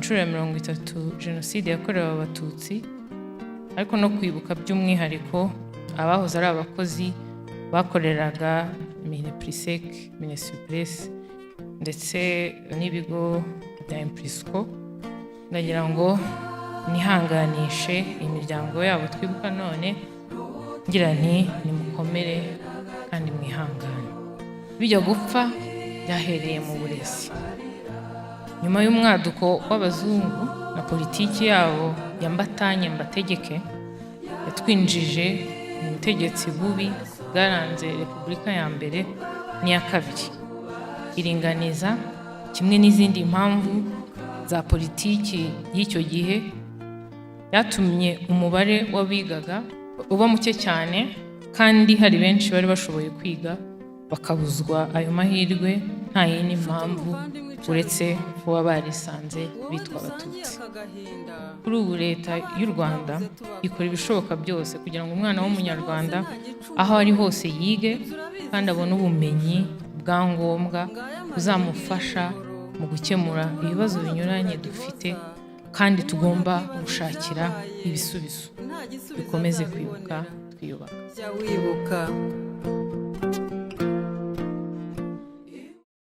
inshuro ya 30 jenoside yakorewe abatutsi, ariko no kwibuka by'umwihariko abahoze ari abakozi bakoreraga Mineprisec, Minesupres ndetse n'ibigo bya Imprisco. Ndagira ngo nihanganishe imiryango yabo twibuka none, ngira nti nimukomere kandi mwihangane. Bijya gupfa byahereye mu burezi. Nyuma y'umwaduko w'abazungu na politiki yabo yambatanye mbategeke, yatwinjije mu butegetsi bubi bwaranze Repubulika ya mbere n'iya kabiri. Iringaniza kimwe n'izindi mpamvu za politiki y'icyo gihe yatumye umubare w'abigaga uba muke cyane, kandi hari benshi bari bashoboye kwiga bakabuzwa ayo mahirwe nta yindi mpamvu uretse kuba barisanze bitwa abatutsi. Kuri ubu leta y'u Rwanda ikora ibishoboka byose kugira ngo umwana w'umunyarwanda aho ari hose yige kandi abone ubumenyi bwa ngombwa buzamufasha mu gukemura ibibazo binyuranye dufite, kandi tugomba gushakira ibisubizo. Dukomeze kwibuka, twiyubaka.